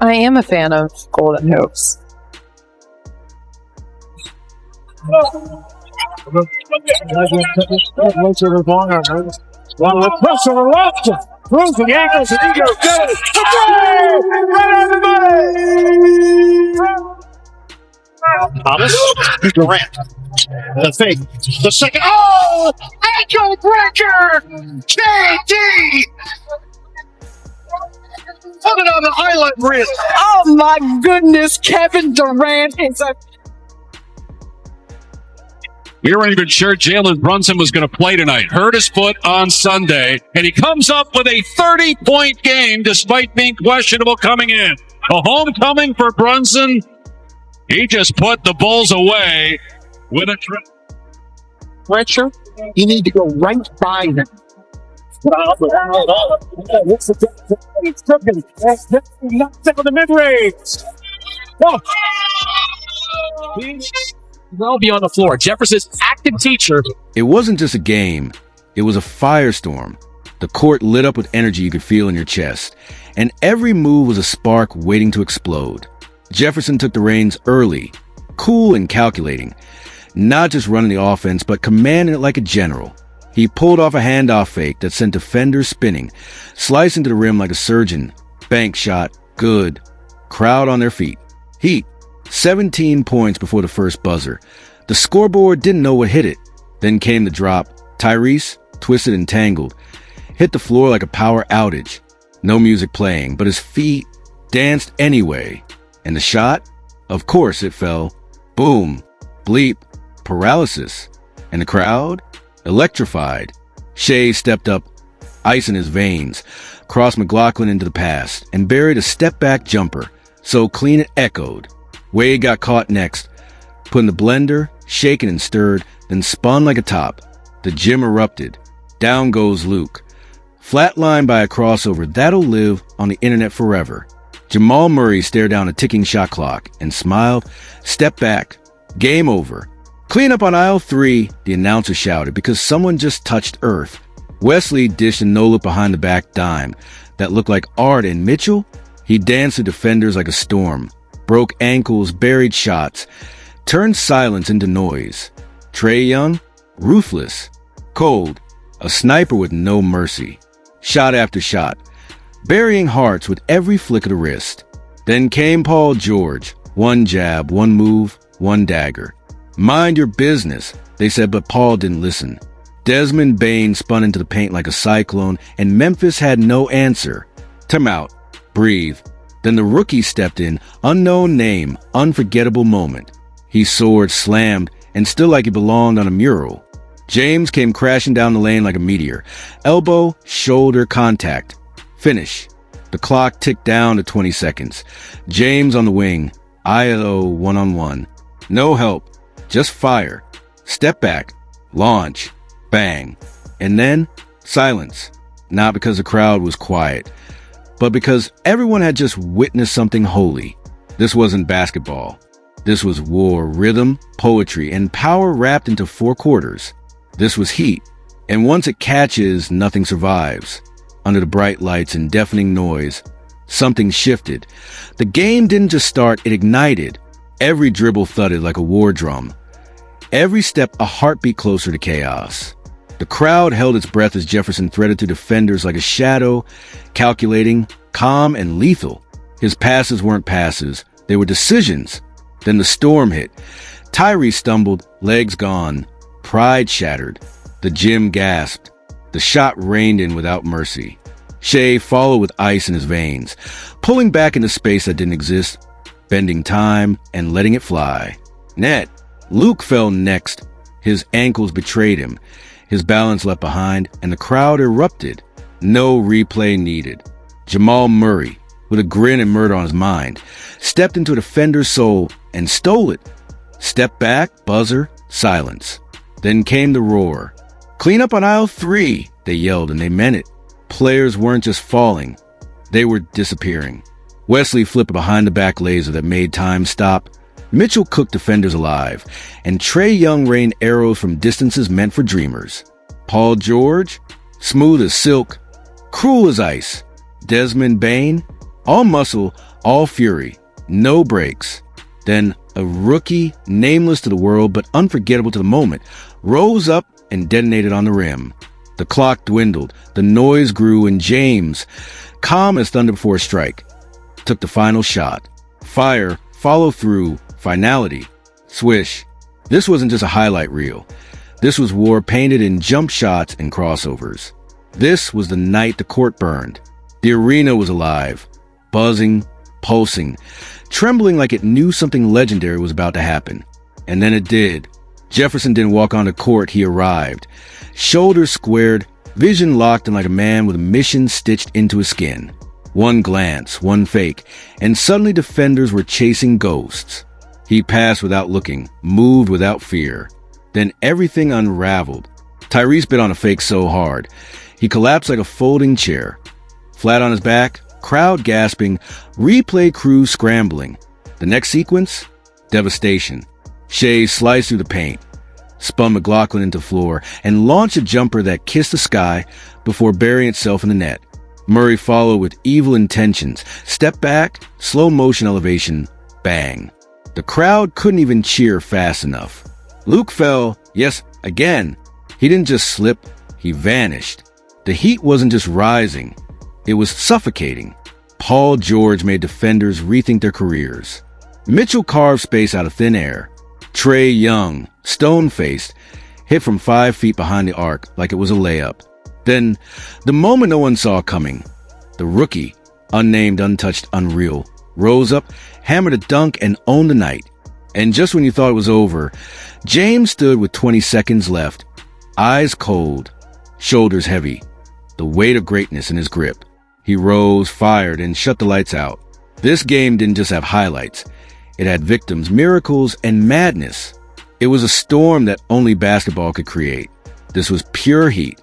I am a fan of Golden Hoops. Throws the ankles and he goes down. Thomas, Durant, the fake, the second. Oh, ankle breaker! KD! Put it on the highlight reel. Oh my goodness, Kevin Durant is a... We weren't even sure Jalen Brunson was going to play tonight. Hurt his foot on Sunday, and he comes up with a 30-point game despite being questionable coming in. A homecoming for Brunson. He just put the Bulls away with a Pressure, you need to go right by them. It's cooking. Knocks out the mid-range. Well be on the floor. Jefferson's active teacher. It wasn't just a game. It was a firestorm. The court lit up with energy you could feel in your chest, and every move was a spark waiting to explode. Jefferson took the reins early, cool and calculating, not just running the offense, but commanding it like a general. He pulled off a handoff fake that sent defenders spinning, slicing to the rim like a surgeon. Bank shot, good. Crowd on their feet. Heat. 17 points before the first buzzer. The scoreboard didn't know what hit it. Then came the drop. Tyrese, twisted and tangled, hit the floor like a power outage. No music playing, but his feet danced anyway. And the shot? Of course it fell. Boom. Bleep. Paralysis. And the crowd? Electrified. Shea stepped up, ice in his veins, crossed McLaughlin into the pass, and buried a step-back jumper, so clean it echoed. Wade got caught next, put in the blender, shaken and stirred, then spun like a top. The gym erupted. Down goes Luke. Flatlined by a crossover that'll live on the internet forever. Jamal Murray stared down a ticking shot clock and smiled, stepped back. Game over. Clean up on aisle 3, the announcer shouted, because someone just touched earth. Wesley dished a no-look behind the back dime that looked like art, and Mitchell? He danced the defenders like a storm. Broke ankles, buried shots, turned silence into noise. Trae Young? Ruthless. Cold. A sniper with no mercy. Shot after shot. Burying hearts with every flick of the wrist. Then came Paul George. One jab, one move, one dagger. Mind your business, they said, but Paul didn't listen. Desmond Bane spun into the paint like a cyclone, and Memphis had no answer. Timeout. Breathe. Then the rookie stepped in, unknown name, unforgettable moment. He soared, slammed, and still like he belonged on a mural. James came crashing down the lane like a meteor. Elbow, shoulder contact. Finish. The clock ticked down to 20 seconds. James on the wing. ILO one-on-one. No help. Just fire. Step back. Launch. Bang. And then, silence. Not because the crowd was quiet, but because everyone had just witnessed something holy. This wasn't basketball. This was war, rhythm, poetry, and power wrapped into 4 quarters. This was heat. And once it catches, nothing survives. Under the bright lights and deafening noise, something shifted. The game didn't just start, it ignited. Every dribble thudded like a war drum. Every step a heartbeat closer to chaos. The crowd held its breath as Jefferson threaded through defenders like a shadow, calculating, calm, and lethal. His passes weren't passes, they were decisions. Then the storm hit. Tyrese stumbled, legs gone. Pride shattered. The gym gasped. The shot rained in without mercy. Shea followed with ice in his veins, pulling back into space that didn't exist, bending time and letting it fly. Net. Luke fell next. His ankles betrayed him. His balance left behind, and the crowd erupted. No replay needed. Jamal Murray, with a grin and murder on his mind, stepped into a defender's soul and stole it. Step back, buzzer, silence. Then came the roar. Clean up on aisle 3, they yelled, and they meant it. Players weren't just falling. They were disappearing. Wesley flipped a behind-the-back laser that made time stop. Mitchell cooked defenders alive, and Trae Young rained arrows from distances meant for dreamers. Paul George, smooth as silk, cruel as ice. Desmond Bane, All muscle, all fury, no breaks. Then a rookie, nameless to the world but unforgettable to the moment, rose up and detonated on the rim. The clock dwindled, the noise grew, and James, calm as thunder before a strike, took the final shot. Fire, follow through, finality. Swish. This wasn't just a highlight reel. This was war painted in jump shots and crossovers. This was the night the court burned. The arena was alive, buzzing, pulsing, trembling like it knew something legendary was about to happen. And then it did. Jefferson didn't walk onto court, he arrived. Shoulders squared, vision locked and like a man with a mission stitched into his skin. One glance, one fake, and suddenly defenders were chasing ghosts. He passed without looking, moved without fear. Then everything unraveled. Tyrese bit on a fake so hard, he collapsed like a folding chair. Flat on his back, crowd gasping, replay crew scrambling. The next sequence? Devastation. Shea sliced through the paint, spun McLaughlin into the floor, and launched a jumper that kissed the sky before burying itself in the net. Murray followed with evil intentions. Step back, slow motion elevation, bang. The crowd couldn't even cheer fast enough. Luke fell, yes, again. He didn't just slip, he vanished. The heat wasn't just rising, it was suffocating. Paul George made defenders rethink their careers. Mitchell carved space out of thin air. Trae Young, stone-faced, hit from 5 feet behind the arc like it was a layup. Then, the moment no one saw coming, the rookie, unnamed, untouched, unreal, rose up, hammered a dunk, and owned the night. And just when you thought it was over, James stood with 20 seconds left, eyes cold, shoulders heavy, the weight of greatness in his grip. He rose, fired, and shut the lights out. This game didn't just have highlights. It had victims, miracles, and madness. It was a storm that only basketball could create. This was pure heat,